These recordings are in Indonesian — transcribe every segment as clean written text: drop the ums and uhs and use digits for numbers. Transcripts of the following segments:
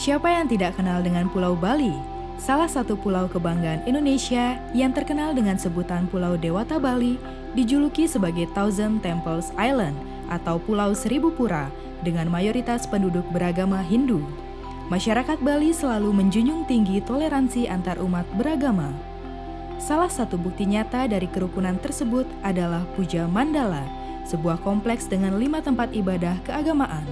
Siapa yang tidak kenal dengan Pulau Bali? Salah satu pulau kebanggaan Indonesia yang terkenal dengan sebutan Pulau Dewata Bali, dijuluki sebagai Thousand Temples Island atau Pulau Seribu Pura dengan mayoritas penduduk beragama Hindu. Masyarakat Bali selalu menjunjung tinggi toleransi antar umat beragama. Salah satu bukti nyata dari kerukunan tersebut adalah Puja Mandala, sebuah kompleks dengan 5 tempat ibadah keagamaan.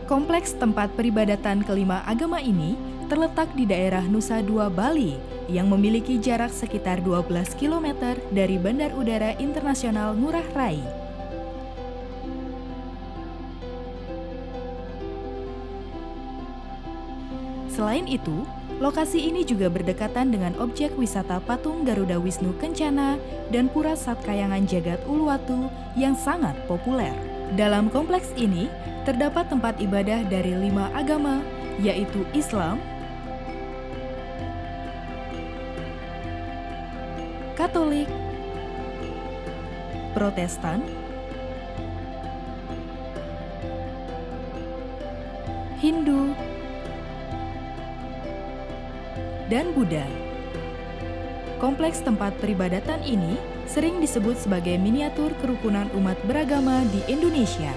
Kompleks tempat peribadatan kelima agama ini terletak di daerah Nusa Dua Bali yang memiliki jarak sekitar 12 km dari Bandar Udara Internasional Ngurah Rai. Selain itu, lokasi ini juga berdekatan dengan objek wisata patung Garuda Wisnu Kencana dan Pura Satkayangan Jagat Uluwatu yang sangat populer. Dalam kompleks ini, terdapat tempat ibadah dari 5 agama, yaitu Islam, Katolik, Protestan, Hindu, dan Buddha. Kompleks tempat peribadatan ini sering disebut sebagai miniatur kerukunan umat beragama di Indonesia.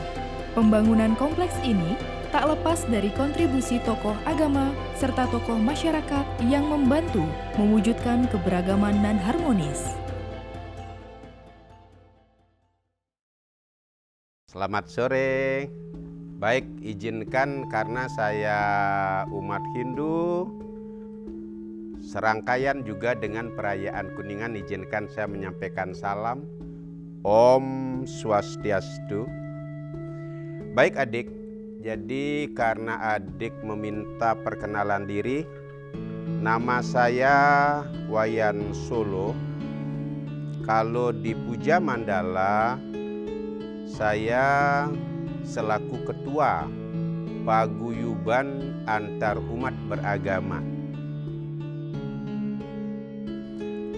Pembangunan kompleks ini tak lepas dari kontribusi tokoh agama serta tokoh masyarakat yang membantu mewujudkan keberagaman dan harmonis. Selamat sore. Baik, izinkan karena saya umat Hindu, serangkaian juga dengan perayaan Kuningan, izinkan saya menyampaikan salam. Om Swastiastu. Baik adik, jadi karena adik meminta perkenalan diri, nama saya Wayan Solo. Kalau di Puja Mandala, saya selaku ketua paguyuban antar umat beragama.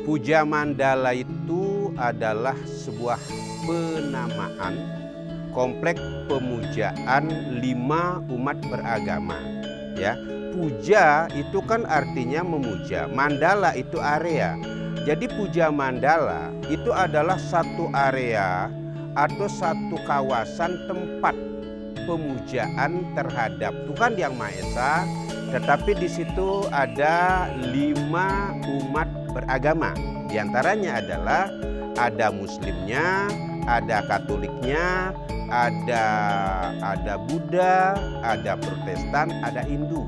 Puja Mandala itu adalah sebuah penamaan kompleks pemujaan 5 umat beragama. Ya, puja itu kan artinya memuja. Mandala itu area. Jadi Puja Mandala itu adalah satu area atau satu kawasan tempat pemujaan terhadap Tuhan Yang Maha Esa. Tetapi di situ ada 5 umat beragama. Di antaranya adalah ada Muslimnya, ada Katoliknya, ada Buddha, ada Protestan, ada Hindu.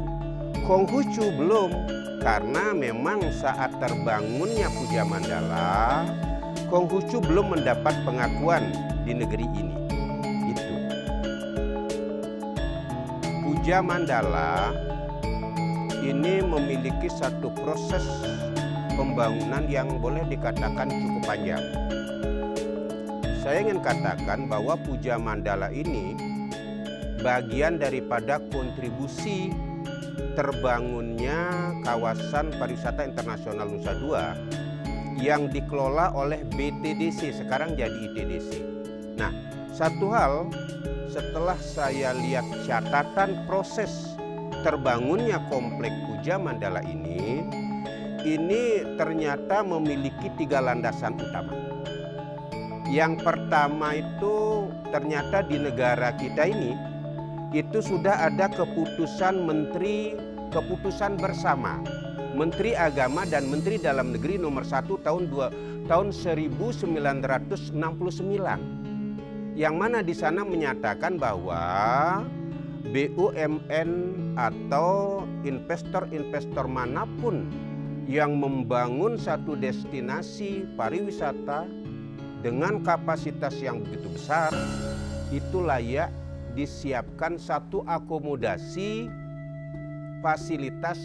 Konghucu belum, karena memang saat terbangunnya Puja Mandala, Konghucu belum mendapat pengakuan di negeri ini. Itu. Puja Mandala ini memiliki satu proses pembangunan yang boleh dikatakan cukup panjang. Saya ingin katakan bahwa Puja Mandala ini bagian daripada kontribusi terbangunnya kawasan pariwisata internasional Nusa Dua yang dikelola oleh BTDC, sekarang jadi ITDC. Nah, satu hal setelah saya lihat catatan proses terbangunnya kompleks Puja Mandala ini ternyata memiliki 3 landasan utama. Yang pertama itu ternyata di negara kita ini itu sudah ada keputusan keputusan bersama Menteri Agama dan Menteri Dalam Negeri nomor 1 tahun 1969, yang mana di sana menyatakan bahwa BUMN atau investor-investor manapun yang membangun satu destinasi pariwisata dengan kapasitas yang begitu besar, itu layak disiapkan satu akomodasi fasilitas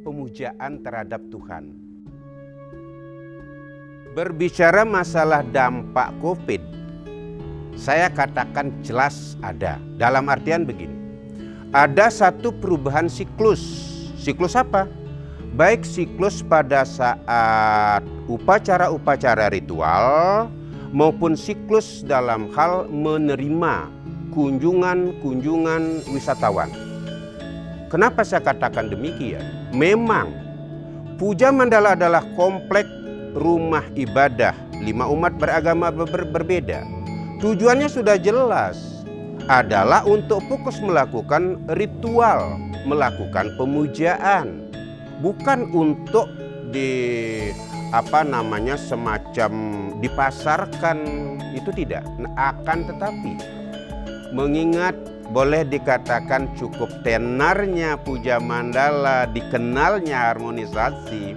pemujaan terhadap Tuhan. Berbicara masalah dampak COVID, saya katakan jelas ada. Dalam artian begini, ada satu perubahan siklus. Siklus apa? Baik siklus pada saat upacara-upacara ritual maupun siklus dalam hal menerima kunjungan-kunjungan wisatawan. Kenapa saya katakan demikian? Memang Puja Mandala adalah komplek rumah ibadah 5 umat beragama berbeda. Tujuannya sudah jelas, adalah untuk fokus melakukan ritual, melakukan pemujaan, bukan untuk semacam dipasarkan, itu tidak. Akan tetapi mengingat boleh dikatakan cukup tenarnya Puja Mandala, dikenalnya harmonisasi,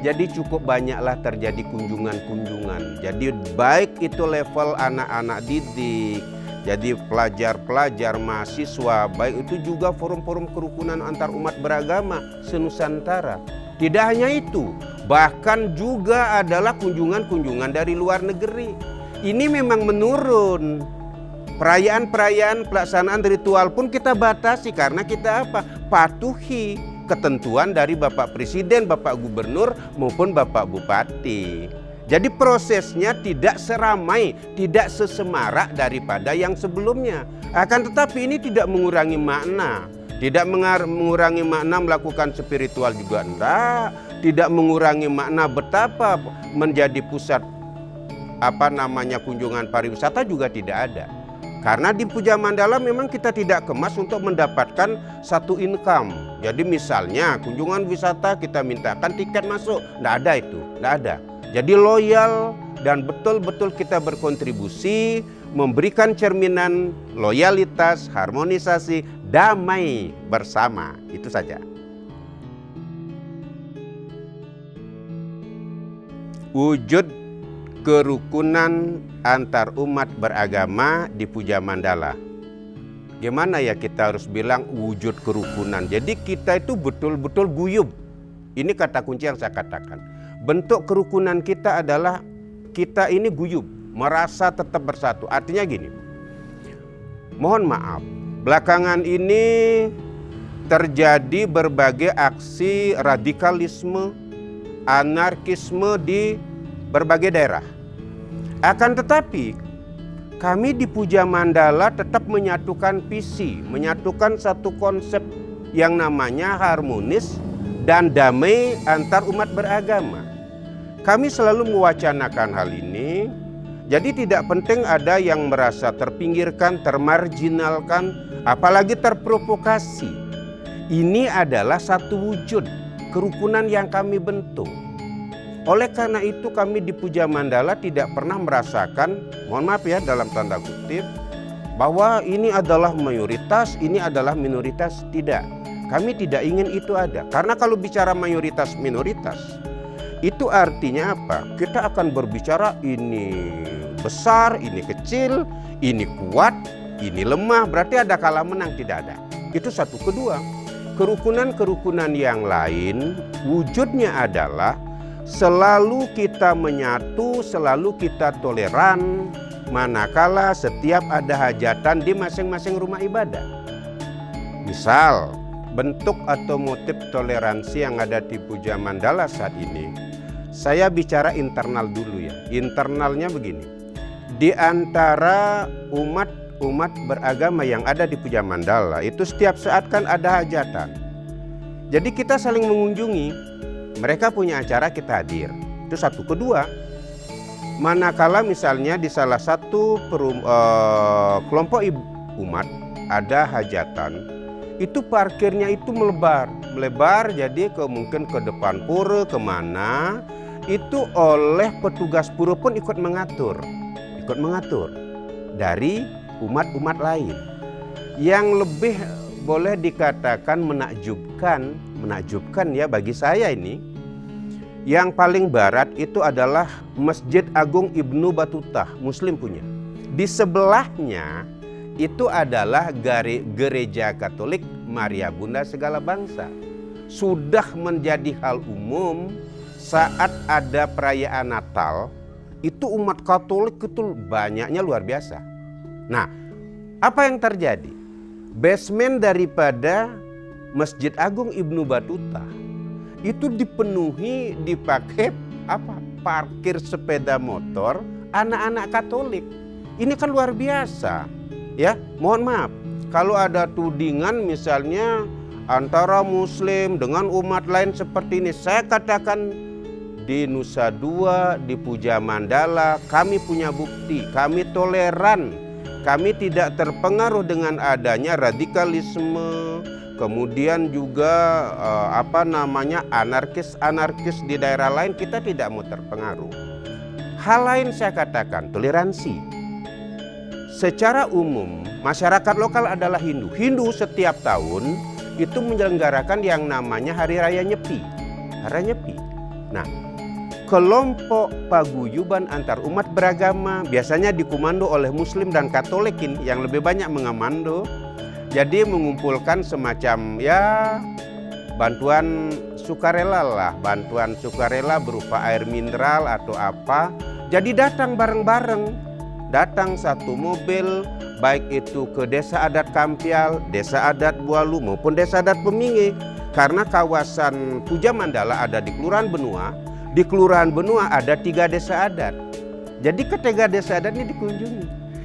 jadi cukup banyaklah terjadi kunjungan-kunjungan. Jadi baik itu level anak-anak didik, jadi pelajar-pelajar, mahasiswa, baik itu juga forum-forum kerukunan antar umat beragama senusantara. Tidak hanya itu, bahkan juga adalah kunjungan-kunjungan dari luar negeri. Ini memang menurun. Perayaan-perayaan pelaksanaan ritual pun kita batasi karena kita patuhi ketentuan dari Bapak Presiden, Bapak Gubernur maupun Bapak Bupati. Jadi prosesnya tidak seramai, tidak sesemarak daripada yang sebelumnya. Akan tetapi ini tidak mengurangi makna. Tidak mengurangi makna melakukan spiritual juga enggak. Tidak mengurangi makna betapa menjadi pusat kunjungan pariwisata juga tidak ada. Karena di Puja Mandala memang kita tidak kemas untuk mendapatkan satu income. Jadi misalnya kunjungan wisata kita mintakan tiket masuk, tidak ada itu, tidak ada. Jadi loyal dan betul-betul kita berkontribusi, memberikan cerminan loyalitas, harmonisasi, damai bersama, itu saja. Wujud kerukunan antar umat beragama di Puja Mandala. Gimana ya kita harus bilang wujud kerukunan? Jadi kita itu betul-betul guyub. Ini kata kunci yang saya katakan. Bentuk kerukunan kita adalah kita ini guyub, merasa tetap bersatu. Artinya gini, mohon maaf, belakangan ini terjadi berbagai aksi radikalisme, anarkisme di berbagai daerah. Akan tetapi kami di Puja Mandala tetap menyatukan visi, menyatukan satu konsep yang namanya harmonis dan damai antar umat beragama. Kami selalu mewacanakan hal ini. Jadi tidak penting ada yang merasa terpinggirkan, termarginalkan, apalagi terprovokasi. Ini adalah satu wujud kerukunan yang kami bentuk. Oleh karena itu kami di Puja Mandala tidak pernah merasakan, mohon maaf ya dalam tanda kutip, bahwa ini adalah mayoritas, ini adalah minoritas. Tidak, kami tidak ingin itu ada. Karena kalau bicara mayoritas-minoritas, itu artinya apa? Kita akan berbicara ini besar, ini kecil, ini kuat, ini lemah, berarti ada kalah menang, tidak ada. Itu satu. Kedua, kerukunan-kerukunan yang lain wujudnya adalah selalu kita menyatu, selalu kita toleran, manakala setiap ada hajatan di masing-masing rumah ibadah. Misal, bentuk atau motif toleransi yang ada di Puja Mandala saat ini, saya bicara internal dulu ya. Internalnya begini, di antara umat beragama yang ada di Puja Mandala itu setiap saat kan ada hajatan. Jadi kita saling mengunjungi. Mereka punya acara, kita hadir. Itu satu. Kedua, manakala misalnya di salah satu kelompok umat ada hajatan, itu parkirnya itu melebar, jadi mungkin ke depan pura, kemana, itu oleh petugas pura pun ikut mengatur dari umat-umat lain. Yang lebih boleh dikatakan menakjubkan ya bagi saya ini, yang paling barat itu adalah Masjid Agung Ibnu Battuta, Muslim punya. Di sebelahnya itu adalah gereja Katolik Maria Bunda Segala Bangsa. Sudah menjadi hal umum saat ada perayaan Natal, itu umat Katolik itu banyaknya luar biasa. Nah, apa yang terjadi? Basement daripada Masjid Agung Ibnu Battuta itu dipenuhi, dipakai parkir sepeda motor anak-anak Katolik. Ini kan luar biasa ya. Mohon maaf kalau ada tudingan misalnya antara Muslim dengan umat lain seperti ini. Saya katakan di Nusa Dua, di Puja Mandala, kami punya bukti, kami toleran, kami tidak terpengaruh dengan adanya radikalisme, kemudian juga anarkis di daerah lain. Kita tidak mau terpengaruh. Hal lain saya katakan toleransi. Secara umum masyarakat lokal adalah Hindu. Hindu setiap tahun itu menyelenggarakan yang namanya Hari Raya Nyepi. Hari Nyepi. Nah, kelompok paguyuban antar umat beragama biasanya dikomando oleh Muslim dan Katolik yang lebih banyak mengamando. Jadi mengumpulkan semacam bantuan sukarela berupa air mineral atau apa. Jadi datang bareng-bareng. Datang satu mobil, baik itu ke desa adat Kampial, desa adat Bualu maupun desa adat Pemingi. Karena kawasan Puja Mandala ada di Kelurahan Benua, di Kelurahan Benua ada 3 desa adat. Jadi ketiga desa adat ini dikunjungi.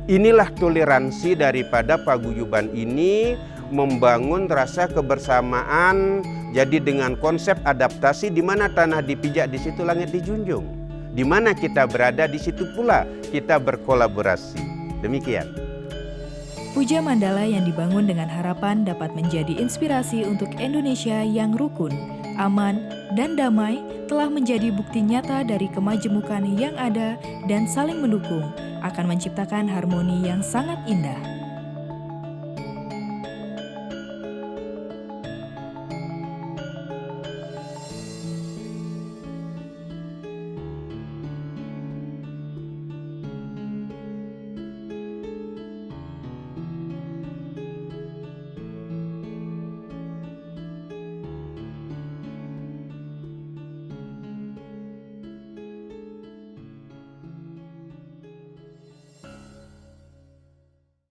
Inilah toleransi daripada paguyuban ini, membangun rasa kebersamaan. Jadi dengan konsep adaptasi, di mana tanah dipijak di situ langit dijunjung. Di mana kita berada di situ pula kita berkolaborasi. Demikian. Puja Mandala yang dibangun dengan harapan dapat menjadi inspirasi untuk Indonesia yang rukun, aman, dan damai telah menjadi bukti nyata dari kemajemukan yang ada dan saling mendukung akan menciptakan harmoni yang sangat indah.